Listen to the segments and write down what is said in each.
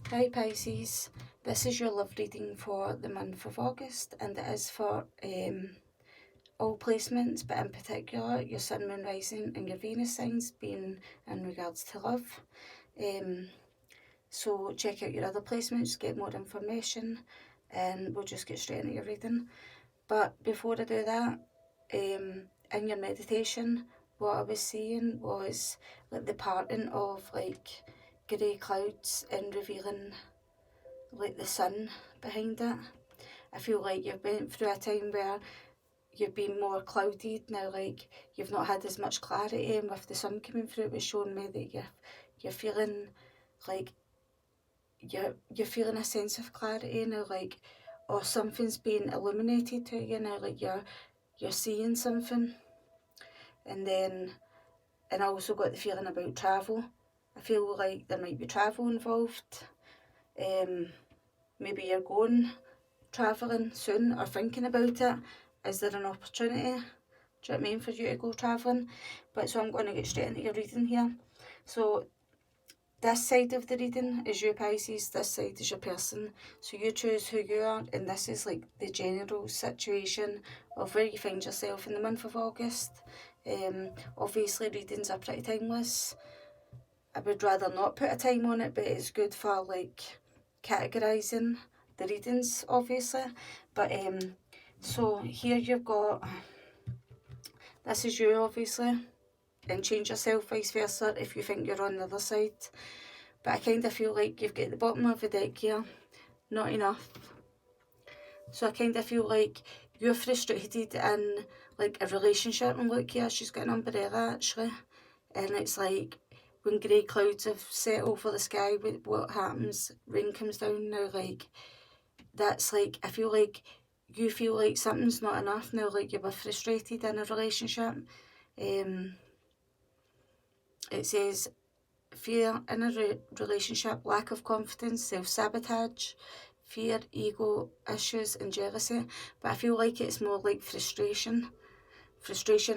Hi Pisces, this is your love reading for the month of August, and it is for all placements, but in particular your Sun, Moon, Rising and your Venus signs being in regards to love. So check out your other placements, get more information, and we'll just get straight into your reading. But before I do that, in your meditation, what I was seeing was like the parting of like grey clouds and revealing like the sun behind it. I feel like you've been through a time where you've been more clouded now, like you've not had as much clarity, and with the sun coming through, it was showing me that you're feeling like you're feeling a sense of clarity now, like, or something's being illuminated to you now, like you're seeing something. And I also got the feeling about travel. I feel like there might be travel involved. Maybe you're going travelling soon or thinking about it. Is there an opportunity, do you know what I mean, for you to go travelling? But so I'm going to get straight into your reading here. So this side of the reading is you Pisces, this side is your person. So you choose who you are, and this is like the general situation of where you find yourself in the month of August. Obviously readings are pretty timeless. I would rather not put a time on it, but it's good for like categorising the readings, obviously. But so here you've got, this is you obviously, and change yourself vice versa if you think you're on the other side. But I kind of feel like you've got the bottom of the deck here, not enough. So I kind of feel like you're frustrated in like a relationship, and look here, she's got an umbrella actually, and it's like when grey clouds have set over the sky, what happens? Rain comes down now, like that's like, I feel like you feel like something's not enough now, like you were frustrated in a relationship. It says fear in a relationship, lack of confidence, self-sabotage, fear, ego issues and jealousy. But I feel like it's more like frustration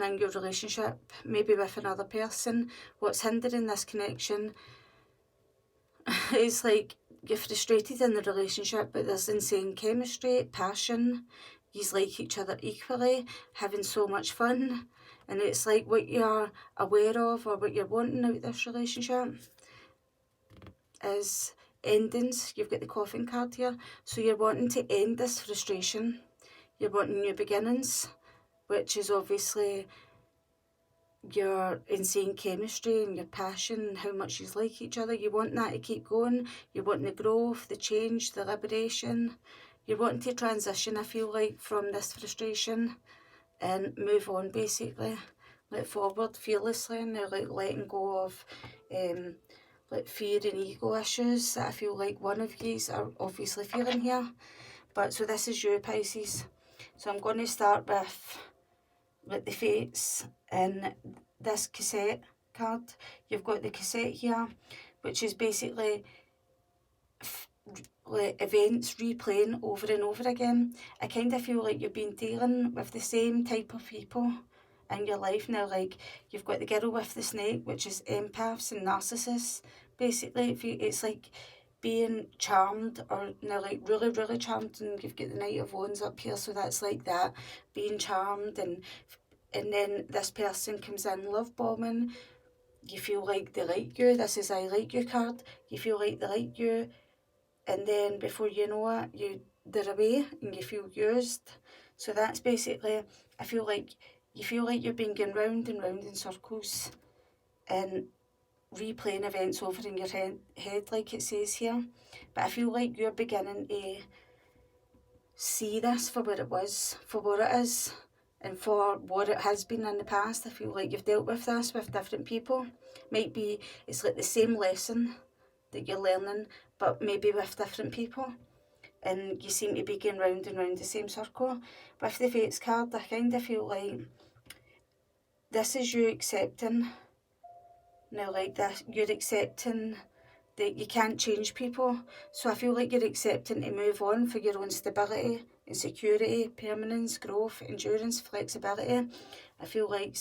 in your relationship, maybe with another person. What's hindering this connection is like you're frustrated in the relationship, but there's insane chemistry, passion, you like each other equally, having so much fun, and it's like what you're aware of or what you're wanting out of this relationship is endings. You've got the coffin card here, so you're wanting to end this frustration, you're wanting new beginnings, which is obviously your insane chemistry and your passion and how much you like each other. You want that to keep going. You want the growth, the change, the liberation. You're wanting to transition, I feel like, from this frustration and move on, basically. Like forward fearlessly, and like letting go of like fear and ego issues that I feel like one of yous are obviously feeling here. But so this is you Pisces. So I'm going to start with like the fates in this cassette card. You've got the cassette here, which is basically like events replaying over and over again. I kind of feel like you've been dealing with the same type of people in your life now. Like you've got the girl with the snake, which is empaths and narcissists. Basically, it's like being charmed, or now like really charmed, and you've got the Knight of Wands up here, so that's like that, being charmed, and then this person comes in love bombing. You feel like they like you. This is I like you card. You feel like they like you, and then before you know it, they're away and you feel used. So that's basically, I feel like you feel like you've been going round and round in circles and replaying events over in your head like it says here. But I feel like you're beginning to see this for what it was, for what it is, and for what it has been in the past. I feel like you've dealt with this with different people. Might be it's like the same lesson that you're learning, but maybe with different people, and you seem to be going round and round the same circle. With the Fates card, I kind of feel like this is you accepting now, like this, you're accepting that you can't change people. So I feel like you're accepting to move on for your own stability and security, permanence, growth, endurance, flexibility. I feel like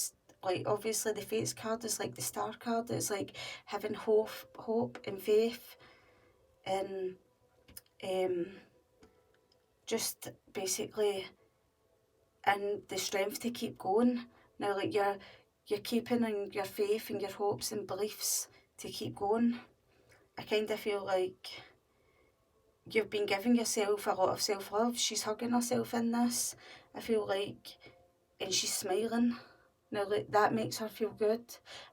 obviously the Fates card is like the star card. It's like having hope and faith, and just basically and the strength to keep going. Now, like you're keeping in your faith and your hopes and beliefs to keep going. I kind of feel like you've been giving yourself a lot of self-love. She's hugging herself in this, I feel like, and she's smiling. Now, like, that makes her feel good.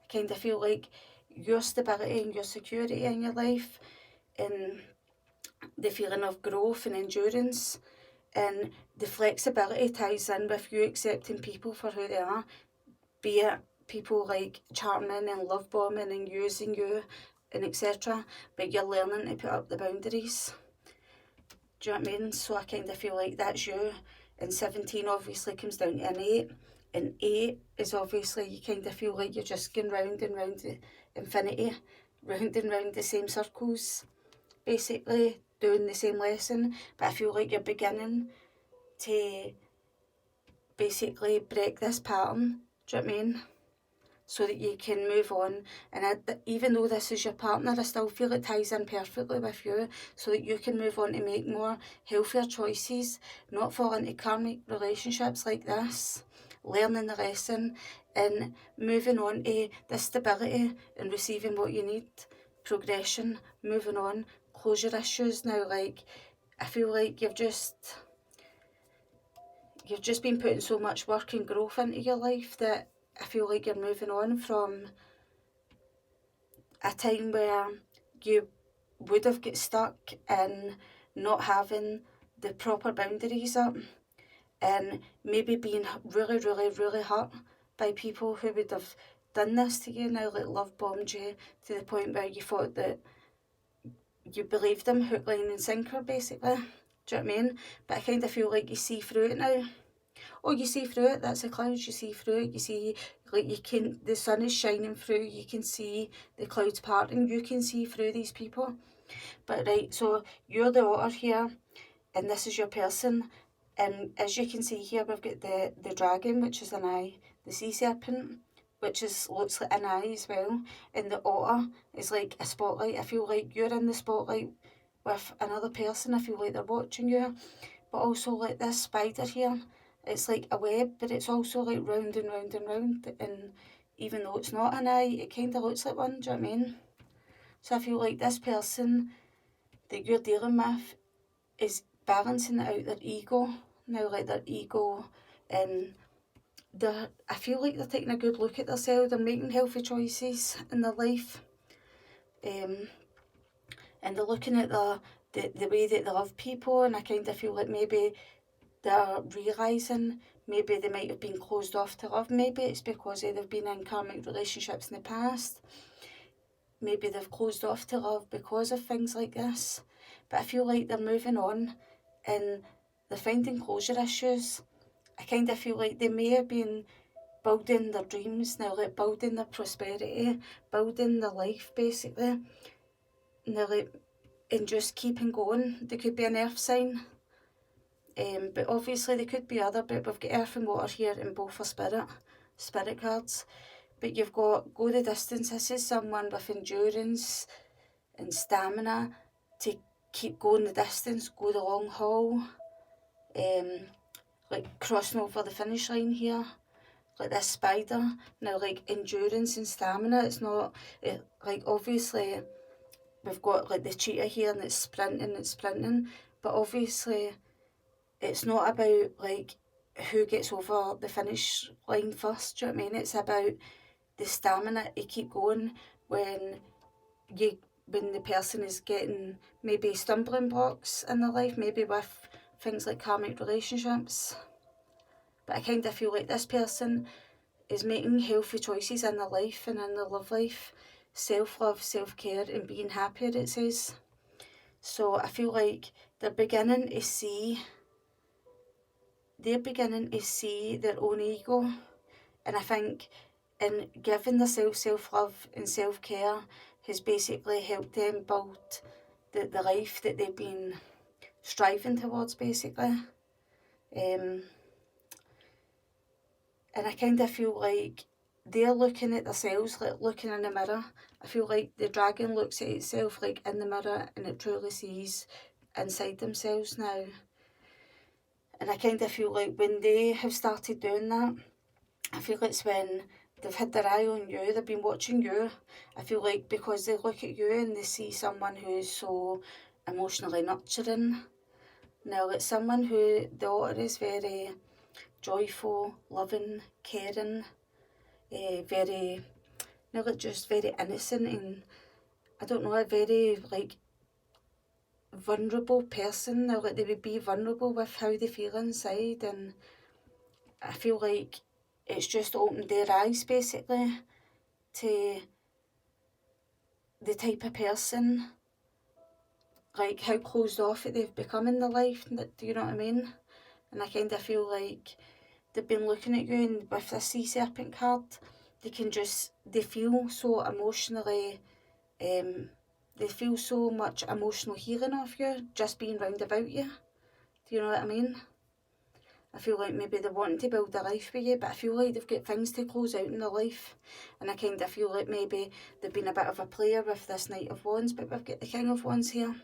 I kind of feel like your stability and your security in your life and the feeling of growth and endurance and the flexibility ties in with you accepting people for who they are, be it people like charming and love bombing and using you and etc. But you're learning to put up the boundaries. Do you know what I mean? So I kind of feel like that's you. And 17 obviously comes down to an 8. And 8 is obviously you kind of feel like you're just going round and round to infinity, round and round the same circles, basically doing the same lesson. But I feel like you're beginning to basically break this pattern. Do you know what I mean? So that you can move on. And even though this is your partner, I still feel it ties in perfectly with you, so that you can move on to make more healthier choices, not fall into karmic relationships like this, learning the lesson and moving on to the stability and receiving what you need, progression, moving on, closure issues. Now, like, I feel like you've just been putting so much work and growth into your life that I feel like you're moving on from a time where you would have got stuck in not having the proper boundaries up and maybe being really, really, really hurt by people who would have done this to you now, like love bombed you to the point where you thought that you believed them hook, line and sinker, basically. Do you know what I mean? But I kind of feel like you see through it now. Oh, you see through it, that's the clouds, you see through it, you see, like, the sun is shining through, you can see the clouds parting, you can see through these people. But right, so you're the otter here, and this is your person, and as you can see here, we've got the dragon, which is an eye, the sea serpent, which looks like an eye as well, and the otter is like a spotlight. I feel like you're in the spotlight with another person, I feel like they're watching you, but also like this spider here, it's like a web, but it's also like round and round and round, and even though it's not an eye, it kind of looks like one, do you know what I mean? So I feel like this person that you're dealing with is balancing out their ego, now, like their ego, and I feel like they're taking a good look at themselves, they're making healthy choices in their life, and they're looking at the way that they love people, and I kind of feel like maybe they're realising maybe they might have been closed off to love. Maybe it's because they've been in karmic relationships in the past. Maybe they've closed off to love because of things like this. But I feel like they're moving on and they're finding closure issues. I kind of feel like they may have been building their dreams now, like building their prosperity, building their life basically. And just keeping going. They could be an earth sign. But obviously they could be other, but we've got earth and water here in both are spirit cards. But you've got go the distance. This is someone with endurance and stamina to keep going the distance, go the long haul, like crossing over the finish line here, like this spider. Now, like endurance and stamina, it's not, like obviously we've got like the cheetah here and it's sprinting, but obviously it's not about like who gets over the finish line first, do you know what I mean? It's about the stamina to keep going when the person is getting maybe stumbling blocks in their life, maybe with things like karmic relationships. But I kind of feel like this person is making healthy choices in their life and in their love life, self-love, self-care and being happier, it says. So I feel like they're beginning to see their own ego, and I think in giving themselves self-love and self-care has basically helped them build the life that they've been striving towards, basically. And I kind of feel like they're looking at themselves, like looking in the mirror. I feel like the dragon looks at itself like in the mirror and it truly sees inside themselves now. And I kind of feel like when they have started doing that, I feel it's when they've had their eye on you, they've been watching you. I feel like because they look at you and they see someone who's so emotionally nurturing. Now, it's someone who the author is very joyful, loving, caring, very, like just very innocent, and I don't know, a very like vulnerable person. Now, like they would be vulnerable with how they feel inside, and I feel like it's just opened their eyes basically to the type of person, like how closed off they've become in their life. Do you know what I mean? And I kind of feel like they've been looking at you, and with the sea serpent card, they feel so emotionally, they feel so much emotional healing of you just being round about you. Do you know what I mean? I feel like maybe they're wanting to build a life with you, but I feel like they've got things to close out in their life. And I kind of feel like maybe they've been a bit of a player with this Knight of Wands, but we've got the King of Wands here.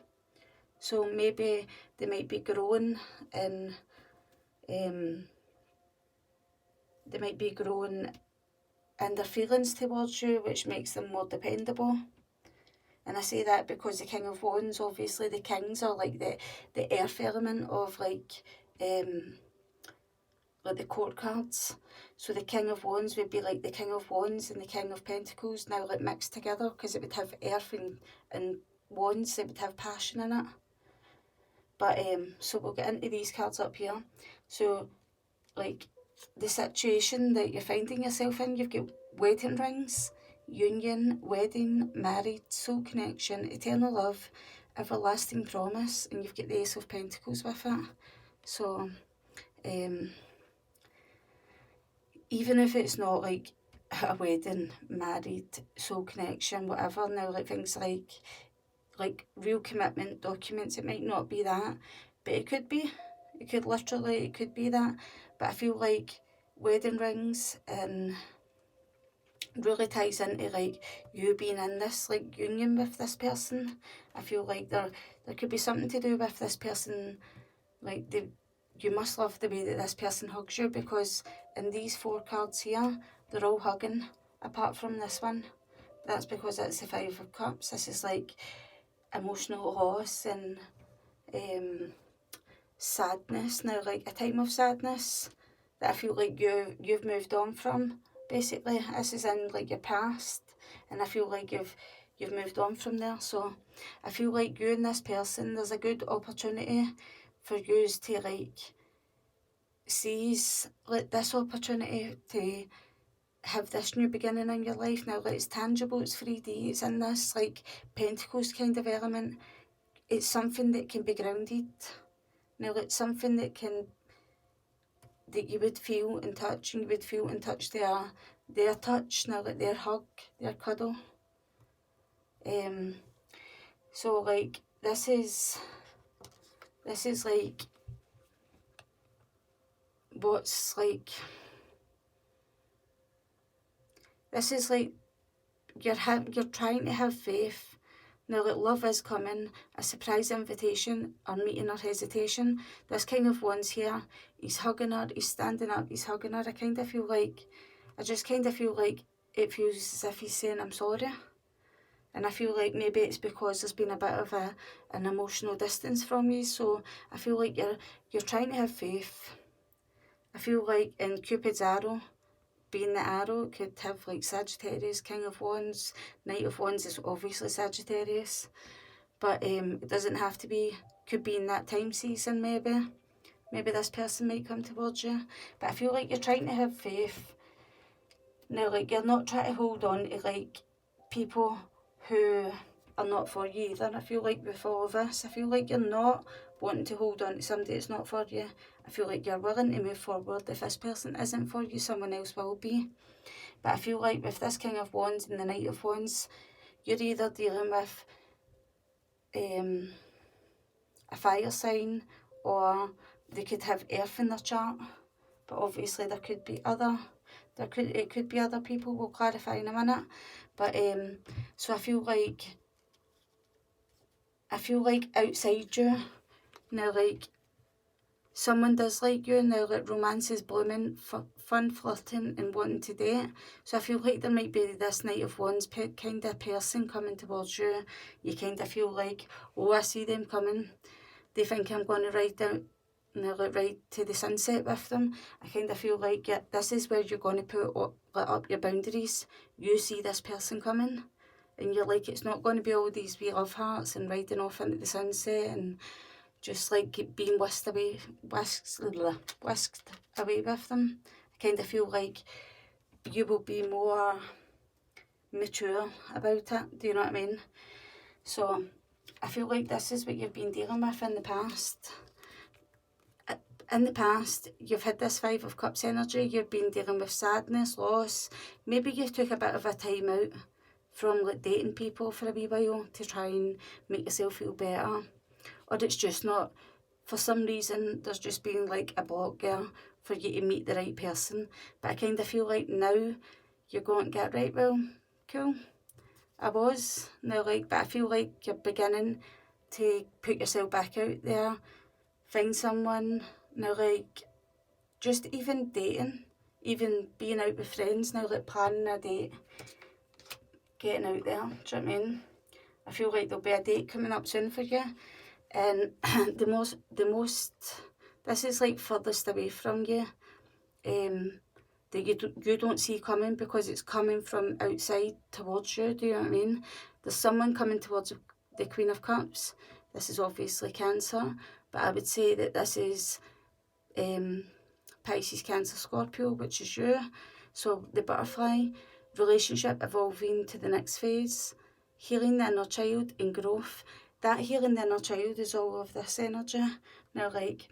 So maybe they might be growing in, their feelings towards you, which makes them more dependable. And I say that because the King of Wands, obviously the kings are like the earth element of like the court cards. So the King of Wands would be like the King of Wands and the King of Pentacles now like mixed together, because it would have earth and wands, it would have passion in it. But so we'll get into these cards up here. So like the situation that you're finding yourself in, you've got wedding rings, union, wedding, married, soul connection, eternal love, everlasting promise, and you've got the Ace of Pentacles with it. So even if it's not like a wedding, married, soul connection, whatever, now like things like real commitment documents, it might not be that, but it could be. It could be that. But I feel like wedding rings and really ties into like you being in this like union with this person. I feel like there could be something to do with this person, like you must love the way that this person hugs you, because in these 4 cards here, they're all hugging apart from this one. That's because it's the 5 of Cups. This is like emotional loss and sadness. Now, like a time of sadness that I feel like you've moved on from. Basically, this is in like your past, and I feel like you've moved on from there. So I feel like you and this person, there's a good opportunity for you to like seize like this opportunity to have this new beginning in your life. Now, like, it's tangible, it's 3D, it's in this like Pentacles kind of element. It's something that can be grounded. Now, it's something that you would feel and touch, and you would feel and touch their touch, now like their hug, their cuddle. So like this is like what's like, this is like you're trying to have faith. Now, like, love is coming, a surprise invitation, or meeting or hesitation. This King of Wands here, he's hugging her, he's standing up, he's hugging her. I just kind of feel like it feels as if he's saying, I'm sorry. And I feel like maybe it's because there's been a bit of an emotional distance from you. So I feel like you're trying to have faith. I feel like in Cupid's arrow, being the arrow, could have like Sagittarius, King of Wands, Knight of Wands is obviously Sagittarius, but it doesn't have to be. Could be in that time season. Maybe this person might come towards you, but I feel like you're trying to have faith. Now, like, you're not trying to hold on to like people who are not for you either. I feel like with all of this, I feel like you're not wanting to hold on to somebody that's not for you. I feel like you're willing to move forward. If this person isn't for you, someone else will be. But I feel like with this King of Wands and the Knight of Wands, you're either dealing with a fire sign, or they could have earth in their chart. But obviously there could be other It could be other people, we'll clarify in a minute. But so I feel like outside you now, like someone does like you now, like romance is blooming, fun, flirting and wanting to date. So I feel like there might be this Knight of Wands kind of person coming towards you. You kind of feel like, oh, I see them coming. They think I'm going to ride to the sunset with them. I kind of feel like, yeah, this is where you're going to put up your boundaries. You see this person coming and you're like, it's not going to be all these wee love hearts and riding off into the sunset and just like being whisked away with them. I kind of feel like you will be more mature about it. Do you know what I mean? So I feel like this is what you've been dealing with in the past. In the past, you've had this Five of Cups energy. You've been dealing with sadness, loss. Maybe you took a bit of a time out from like dating people for a wee while to try and make yourself feel better. Or it's just not, for some reason, there's just been like a block there for you to meet the right person. But I kind of feel like now you're going to get right, well, cool. I was. Now, like, but I feel like you're beginning to put yourself back out there, find someone. Now, like, just even dating, even being out with friends now, like planning a date, getting out there, do you know what I mean? I feel like there'll be a date coming up soon for you. And the most, this is like furthest away from you, that you don't see coming because it's coming from outside towards you, do you know what I mean? There's someone coming towards the Queen of Cups. This is obviously Cancer, but I would say that this is Pisces, Cancer, Scorpio, which is you. So the butterfly, relationship evolving to the next phase, healing the inner child and growth. That healing the inner child is all of this energy. Now, like,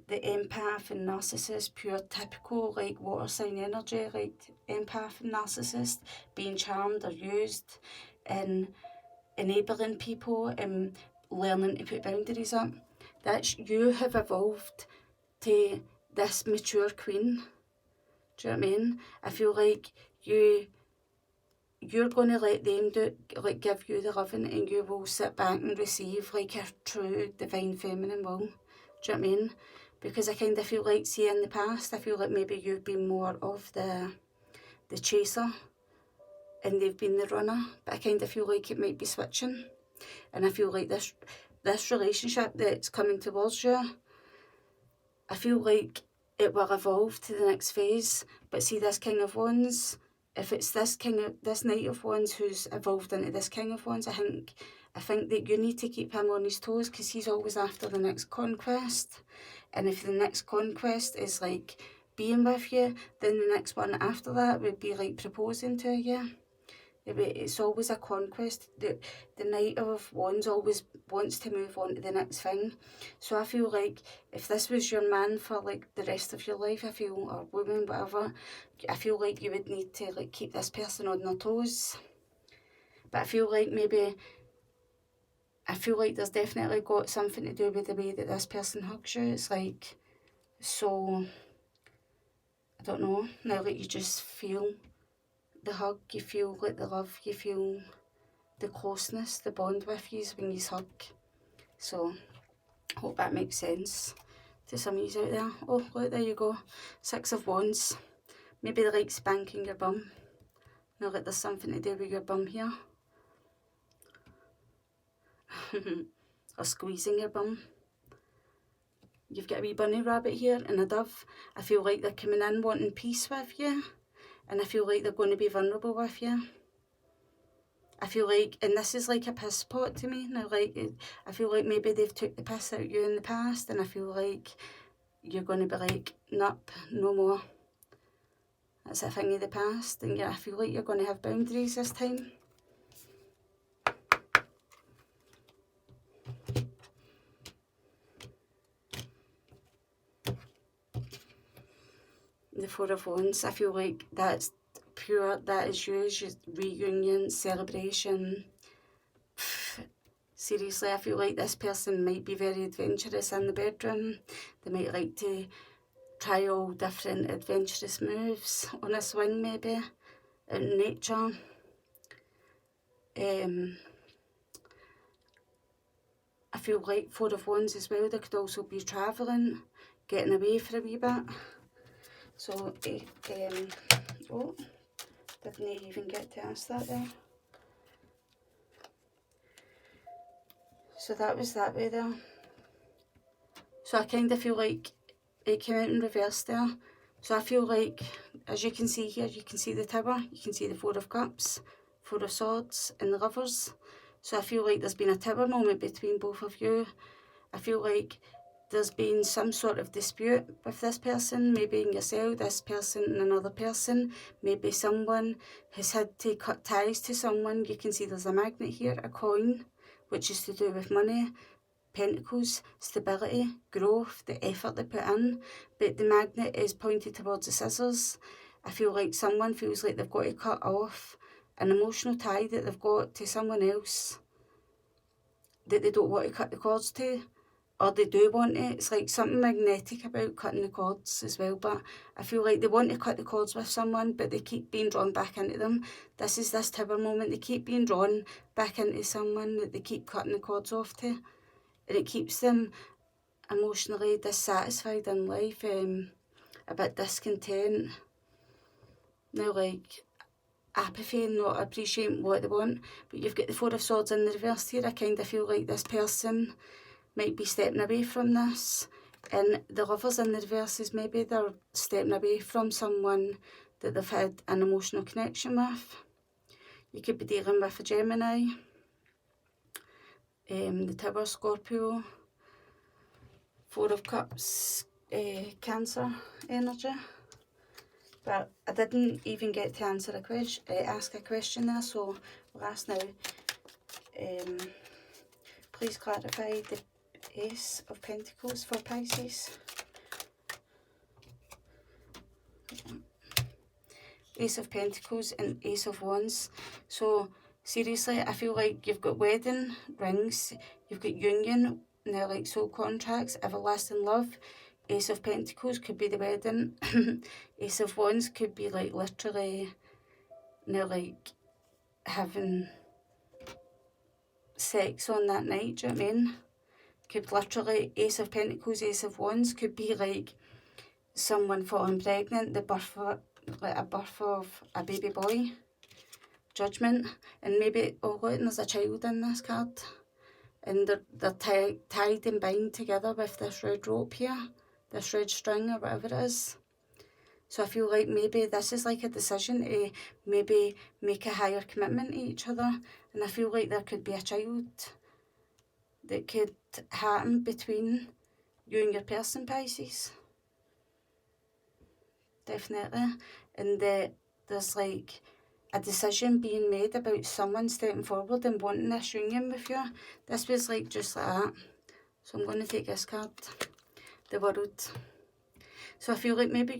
the empath and narcissist, pure typical like water sign energy, like empath and narcissist, being charmed or used and enabling people and learning to put boundaries up. That's, you have evolved to this mature queen. Do you know what I mean? I feel like you're going to let them give you the loving, and you will sit back and receive like a true divine feminine will. Do you know what I mean? Because I kind of feel like, see, in the past, I feel like maybe you've been more of the chaser and they've been the runner, but I kind of feel like it might be switching. And I feel like this relationship that's coming towards you, I feel like it will evolve to the next phase. But see, this King of Wands, if it's this Knight of Wands who's evolved into this King of Wands, I think that you need to keep him on his toes, because he's always after the next conquest. And if the next conquest is like being with you, then the next one after that would be like proposing to you. It's always a conquest. The Knight of Wands always wants to move on to the next thing. So I feel like if this was your man for like the rest of your life, or woman, whatever, I feel like you would need to like keep this person on their toes. But I feel like there's definitely got something to do with the way that this person hugs you. It's like, so, I don't know, now like you just feel the hug, you feel like the love, you feel the closeness, the bond with you when you hug. So, hope that makes sense to some of you out there. Oh, look, there you go. 6 of Wands. Maybe they like spanking your bum. Now like there's something to do with your bum here. Or squeezing your bum. You've got a wee bunny rabbit here and a dove. I feel like they're coming in wanting peace with you, and I feel like they're going to be vulnerable with you. I feel like, and this is like a piss pot to me now, like, I feel like maybe they've took the piss out of you in the past, and I feel like you're going to be like, nope, no more. That's a thing of the past, and yeah, I feel like you're going to have boundaries this time. The 4 of Wands, I feel like that's pure, that is yours, reunion, celebration. Seriously, I feel like this person might be very adventurous in the bedroom. They might like to try all different adventurous moves on a swing maybe, in nature. I feel like 4 of Wands as well, they could also be travelling, getting away for a wee bit. So, oh, didn't even get to ask that there. So that was that way there. So I kind of feel like it came out in reverse there. So I feel like, as you can see here, you can see the Tower, you can see the 4 of Cups, 4 of Swords and the Lovers. So I feel like there's been a Tower moment between both of you. I feel like there's been some sort of dispute with this person, maybe in yourself, this person and another person. Maybe someone has had to cut ties to someone. You can see there's a magnet here, a coin, which is to do with money, Pentacles, stability, growth, the effort they put in. But the magnet is pointed towards the scissors. I feel like someone feels like they've got to cut off an emotional tie that they've got to someone else that they don't want to cut the cords to, or they do want it. It's like something magnetic about cutting the cords as well, but I feel like they want to cut the cords with someone, but they keep being drawn back into them. This is this Tower moment. They keep being drawn back into someone that they keep cutting the cords off to, and it keeps them emotionally dissatisfied in life, a bit discontent. Now, like, apathy and not appreciating what they want. But you've got the 4 of Swords in the reverse here. I kind of feel like this person might be stepping away from this. And the Lovers in the reverse is maybe they're stepping away from someone that they've had an emotional connection with. You could be dealing with a Gemini, the Tower, Scorpio, 4 of Cups, Cancer energy. But I didn't even get to answer ask a question there, so we'll ask now. Please clarify the Ace of Pentacles for Pisces. Ace of Pentacles and Ace of Wands. So seriously, I feel like you've got wedding rings, you've got union, now like soul contracts, everlasting love. Ace of Pentacles could be the wedding. Ace of Wands could be like literally now like having sex on that night, do you know what I mean? Could literally, Ace of Pentacles, Ace of Wands could be like someone falling pregnant, the birth of, like a birth of a baby boy, Judgment, and maybe, oh look, and there's a child in this card, and they're tied and bound together with this red rope here, this red string or whatever it is. So I feel like maybe this is like a decision to maybe make a higher commitment to each other, and I feel like there could be a child that could happen between you and your person, Pisces. Definitely. And there's like a decision being made about someone stepping forward and wanting this union with you. This was like just like that. So I'm going to take this card, the World. So I feel like maybe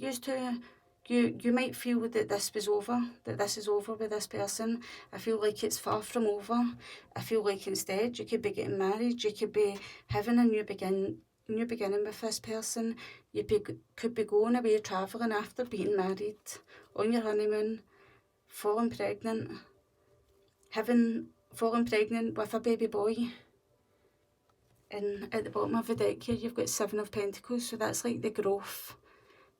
you might feel that this was over, that this is over with this person. I feel like it's far from over. I feel like instead you could be getting married, you could be having a new beginning with this person. You could be going away travelling after being married, on your honeymoon, falling pregnant with a baby boy. And at the bottom of the deck here you've got 7 of Pentacles, so that's like the growth.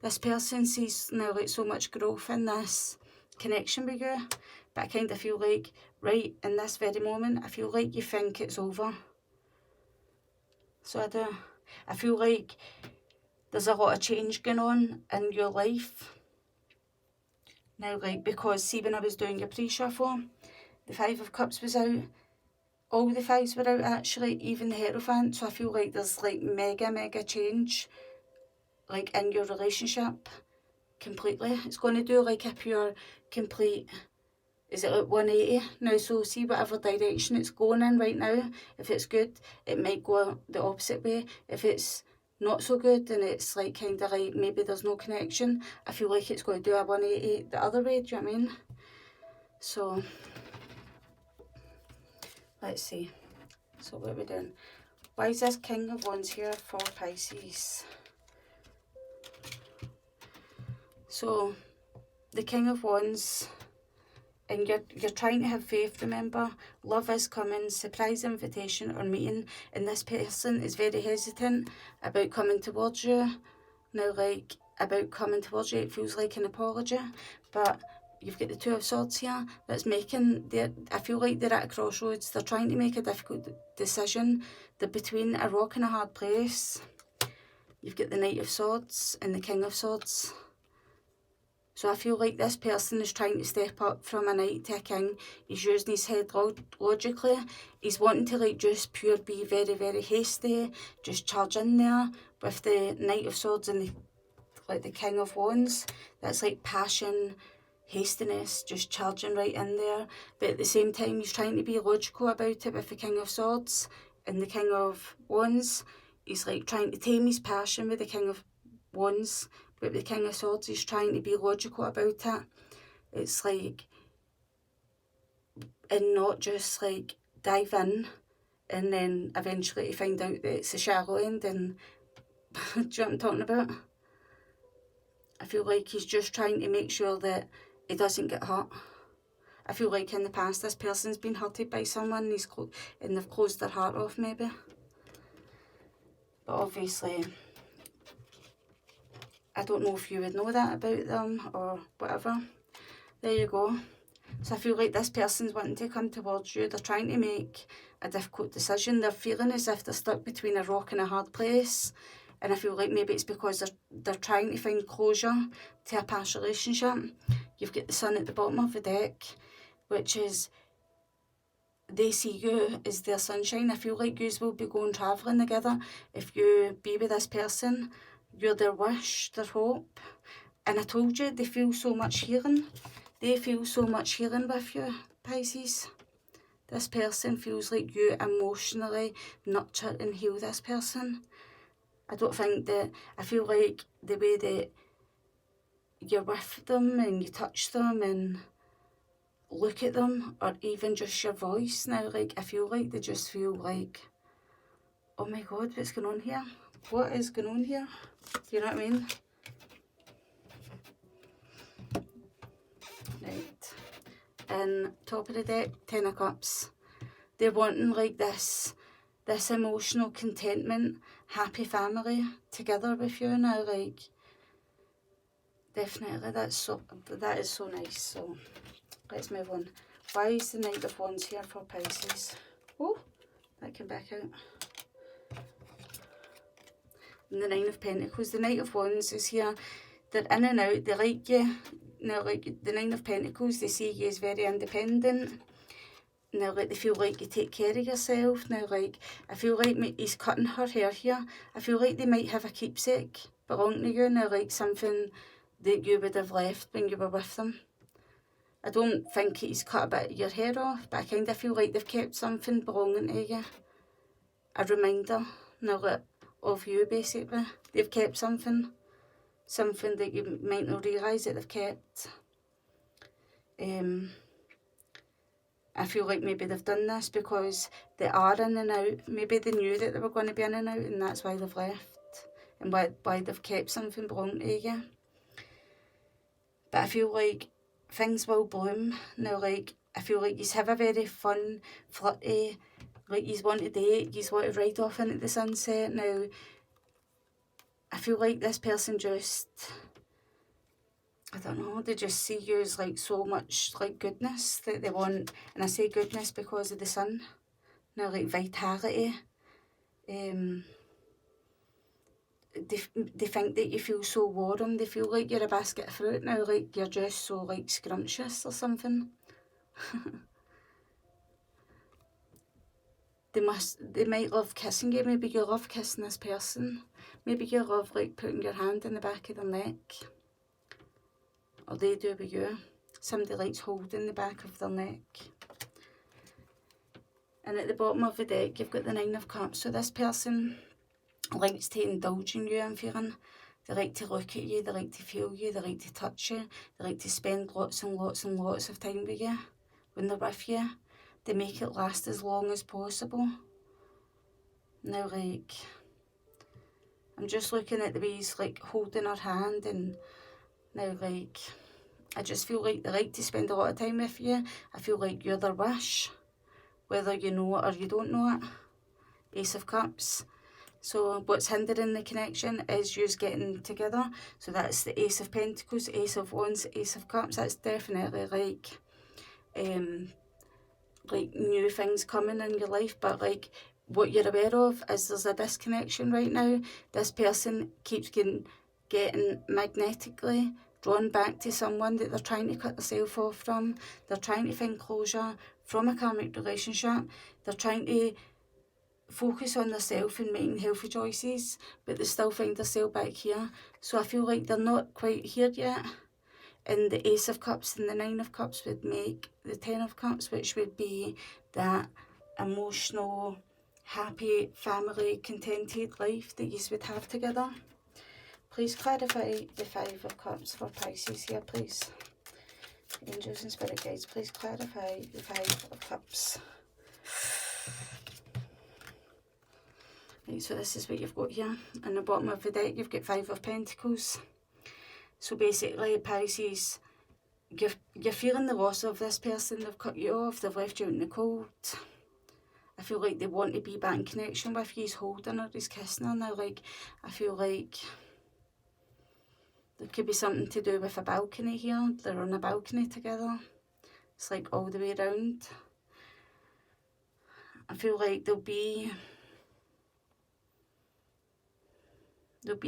This person sees now like so much growth in this connection with you, but I kind of feel like right in this very moment, I feel like you think it's over. So I do. I feel like there's a lot of change going on in your life now, like, because see, when I was doing your pre-shuffle, the 5 of Cups was out, all the 5s were out actually, even the Hierophant. So I feel like there's like mega change like in your relationship completely. It's going to do like a pure complete, is it like 180 now? So see, whatever direction it's going in right now, if it's good, it might go the opposite way. If it's not so good and it's like kind of like maybe there's no connection, I feel like it's going to do a 180 the other way, do you know what I mean? So let's see. So what are we doing? Why is this King of Wands here for Pisces? So the King of Wands, and you're trying to have faith, remember. Love is coming, surprise invitation or meeting, and this person is very hesitant about coming towards you. Now, like, about coming towards you, it feels like an apology, but you've got the Two of Swords here that's making, I feel like they're at a crossroads. They're trying to make a difficult decision. They're between a rock and a hard place. You've got the Knight of Swords and the King of Swords. So I feel like this person is trying to step up from a knight to a king. He's using his head logically. He's wanting to like just pure be very, very hasty, just charge in there with the Knight of Swords and the King of Wands. That's like passion, hastiness, just charging right in there. But at the same time, he's trying to be logical about it with the King of Swords and the King of Wands. He's like trying to tame his passion with the King of Wands. But the King of Swords is trying to be logical about it. It's like, and not just like dive in and then eventually to find out that it's a shallow end. And do you know what I'm talking about? I feel like he's just trying to make sure that he doesn't get hurt. I feel like in the past this person's been hurted by someone and they've closed their heart off maybe. But obviously, I don't know if you would know that about them or whatever. There you go. So I feel like this person's wanting to come towards you. They're trying to make a difficult decision. They're feeling as if they're stuck between a rock and a hard place. And I feel like maybe it's because they're trying to find closure to a past relationship. You've got the Sun at the bottom of the deck, which is, they see you as their sunshine. I feel like you will be going travelling together. If you be with this person, you're their wish, their hope. And I told you, they feel so much healing. They feel so much healing with you, Pisces. This person feels like you emotionally nurture and heal this person. I don't think that, I feel like the way that you're with them and you touch them and look at them, or even just your voice now, like, I feel like they just feel like, oh my God, what's going on here? What is going on here? Do you know what I mean? Right. And top of the deck, Ten of Cups. They're wanting like this emotional contentment, happy family together with you now, like, definitely, that is so nice. So let's move on. Why is the Knight of Wands here for Pisces? Oh, that came back out. And the Nine of Pentacles. The Knight of Wands is here. They're in and out. They like you. Now, like the Nine of Pentacles, they see you as very independent. Now, like, they feel like you take care of yourself. Now, like, I feel like he's cutting her hair here. I feel like they might have a keepsake belonging to you. Now, like, something that you would have left when you were with them. I don't think he's cut a bit of your hair off, but I kind of feel like they've kept something belonging to you. A reminder, now, like, of you, basically. They've kept something that you might not realise that they've kept. I feel like maybe they've done this because they are in and out. Maybe they knew that they were going to be in and out, and that's why they've left. And why they've kept something belonging to you. But I feel like things will bloom. Now, like, I feel like you have a very fun, flirty, like, you want to date, you want to ride off into the sunset. Now, I feel like this person just, I don't know, they just see you as like so much like goodness that they want. And I say goodness because of the sun. Now, like, vitality. They think that you feel so warm. They feel like you're a basket of fruit now, like you're just so like scrumptious or something. They might love kissing you. Maybe you love kissing this person. Maybe you love like putting your hand in the back of their neck. Or they do with you. Somebody likes holding the back of their neck. And at the bottom of the deck, you've got the Nine of Cups. So this person likes to indulge in you, I'm feeling. They like to look at you, they like to feel you, they like to touch you, they like to spend lots and lots and lots of time with you when they're with you. They make it last as long as possible. Now, like, I'm just looking at the way he's like holding her hand, and Now, like, I just feel like they like to spend a lot of time with you. I feel like you're their wish, whether you know it or you don't know it. Ace of Cups. So what's hindering the connection is you getting together. So that's the Ace of Pentacles, Ace of Wands, Ace of Cups. That's definitely like new things coming in your life. But like, what you're aware of is there's a disconnection right now. This person keeps getting magnetically drawn back to someone that they're trying to cut themselves off from. They're trying to find closure from a karmic relationship. They're trying to focus on themselves and making healthy choices, but they still find themselves back here. So I feel like they're not quite here yet. And the Ace of Cups and the Nine of Cups would make the Ten of Cups, which would be that emotional, happy, family, contented life that you would have together. Please clarify the Five of Cups for Pisces here, please. Angels and Spirit Guides, please clarify the Five of Cups. Right, so this is what you've got here. On the bottom of the deck, you've got Five of Pentacles. So basically, Pisces, you're feeling the loss of this person. They've cut you off, they've left you out in the cold. I feel like they want to be back in connection with you. He's holding her, he's kissing her now. Like, I feel like there could be something to do with a balcony here. They're on a balcony together. It's like all the way around. I feel like there'll be you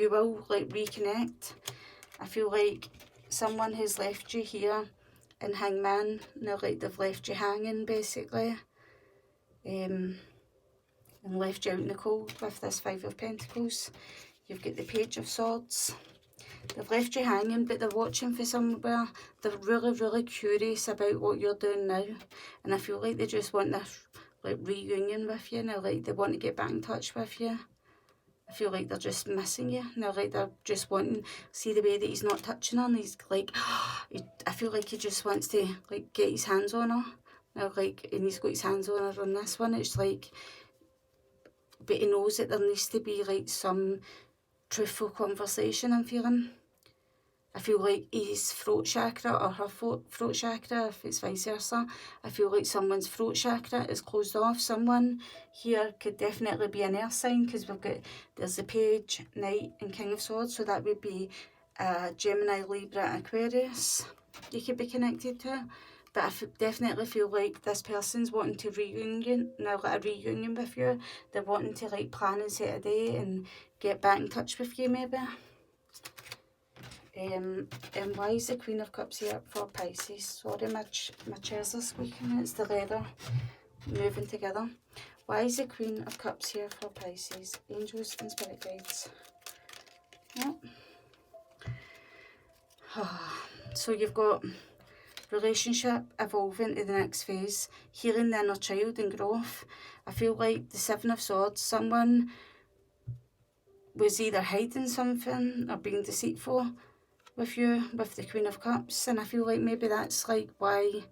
will like reconnect. I feel like someone has left you here in Hangman. Like they've left you hanging basically, and left you out in the cold with this Five of Pentacles. You've got the Page of Swords. They've left you hanging, but they're watching for somewhere. They're really, really curious about what you're doing now, and I feel like they just want this like reunion with you now. Like they want to get back in touch with you. I feel like they're just missing you now. Like they're just wanting, see the way that he's not touching her, and he's like, I feel like he just wants to like get his hands on her now. Like, and he's got his hands on her on this one. It's like, but he knows that there needs to be like some truthful conversation. I'm feeling. I feel like his throat chakra or her throat chakra, if it's vice versa, I feel like someone's throat chakra is closed off. Someone here could definitely be an earth sign, because there's the Page, Knight and King of Swords, so that would be Gemini, Libra, Aquarius you could be connected to. But I definitely feel like this person's wanting to reunion with you. They're wanting to like plan and set a day and get back in touch with you maybe. And why is the Queen of Cups here for Pisces? Sorry, my chairs are squeaking. It's the leather moving together. Why is the Queen of Cups here for Pisces? Angels and Spirit Guides. Yep. So you've got relationship evolving to the next phase, healing the inner child and growth. I feel like the Seven of Swords, someone was either hiding something or being deceitful with you, with the Queen of Cups, and I feel like maybe that's like why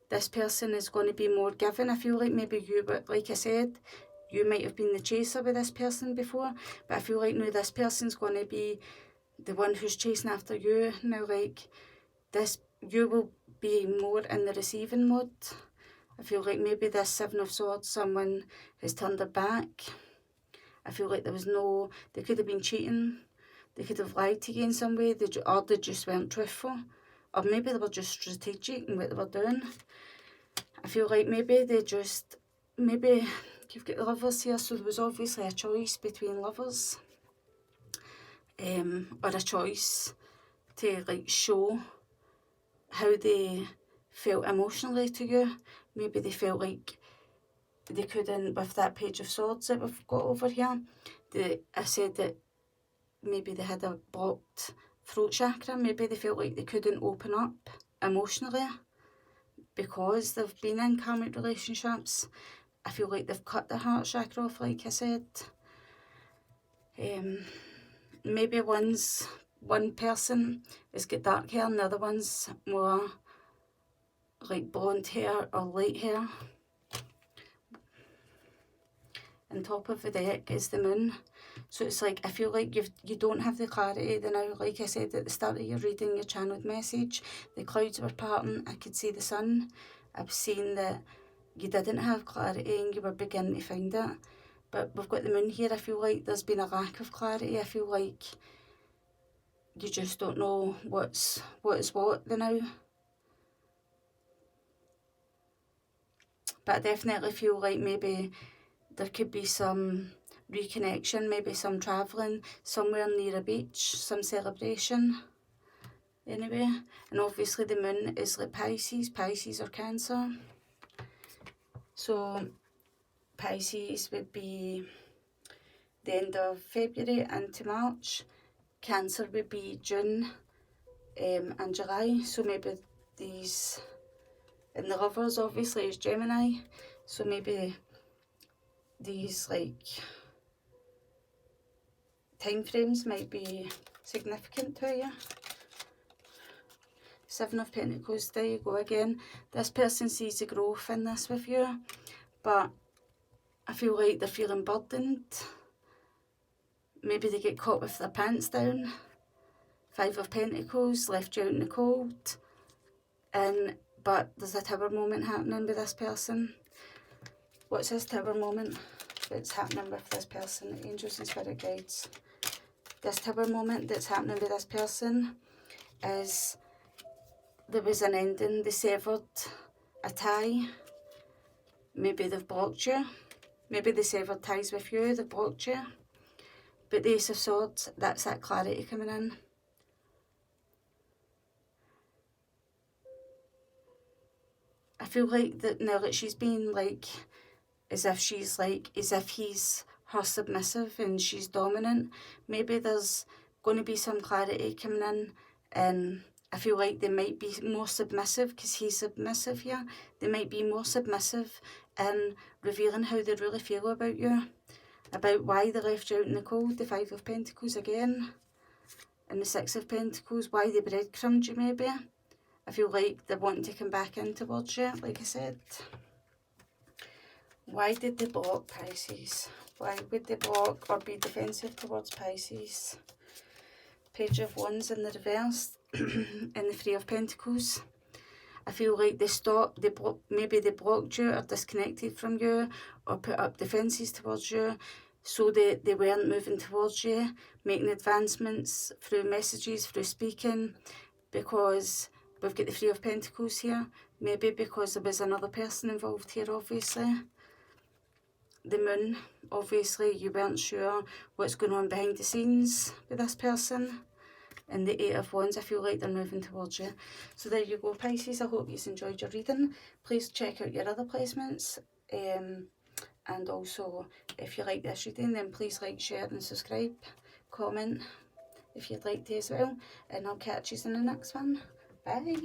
this person is going to be more giving. I feel like maybe you, but like I said, you might have been the chaser with this person before, but I feel like now this person's going to be the one who's chasing after you. Now, like this, you will be more in the receiving mode. I feel like maybe this Seven of Swords, someone has turned their back. I feel like they could have been cheating. They could have lied to you in some way, or they just weren't truthful. Or maybe they were just strategic in what they were doing. I feel like maybe you've got the Lovers here, so there was obviously a choice between lovers. Or a choice to like show how they felt emotionally to you. Maybe they felt like they couldn't, with that Page of Swords that we've got over here. I said that maybe they had a blocked throat chakra. Maybe they felt like they couldn't open up emotionally because they've been in karmic relationships. I feel like they've cut the heart chakra off, like I said. Maybe one person has got dark hair and the other one's more like blonde hair or light hair. On top of the deck is the moon. So it's like, I feel like you don't have the clarity now. Like I said at the start of your reading, your channeled message, the clouds were parting, I could see the sun. I was seeing that you didn't have clarity and you were beginning to find it. But we've got the moon here. I feel like there's been a lack of clarity. I feel like you just don't know what is what now. But I definitely feel like maybe there could be some reconnection, maybe some travelling somewhere near a beach, some celebration. Anyway, and obviously the moon is like Pisces or Cancer. So Pisces would be the end of February into March. Cancer would be June and July. So maybe these, and the Lovers obviously is Gemini. So maybe these like time frames might be significant to you. Seven of Pentacles, there you go again. This person sees the growth in this with you, but I feel like they're feeling burdened. Maybe they get caught with their pants down. Five of Pentacles, left you out in the cold. But there's a tower moment happening with this person. What's this tower moment that's happening with this person? Angels and spirit guides. This tower moment that's happening with this person is there was an ending. They severed a tie. Maybe they've blocked you. Maybe they severed ties with you, they've blocked you. But the Ace of Swords, that's that clarity coming in. I feel like that now that she's been like, as if he's her submissive and she's dominant. Maybe there's going to be some clarity coming in, and I feel like they might be more submissive because he's submissive here. They might be more submissive in revealing how they really feel about you, about why they left you out in the cold. The Five of Pentacles again, and the Six of Pentacles, why they breadcrumbed you maybe. I feel like they're wanting to come back in towards you, like I said. Why did they block Pisces? Why would they block or be defensive towards Pisces? Page of Wands in the reverse, and the Three of Pentacles. I feel like they stopped, maybe they blocked you or disconnected from you or put up defences towards you, so they weren't moving towards you, making advancements through messages, through speaking, because we've got the Three of Pentacles here. Maybe because there was another person involved here, obviously. The Moon, obviously you weren't sure what's going on behind the scenes with this person. And the Eight of Wands, I feel like they're moving towards you. So there you go, Pisces. I hope you enjoyed your reading. Please check out your other placements. And also, if you like this reading, then please like, share and subscribe. Comment if you'd like to as well. And I'll catch you in the next one. Bye.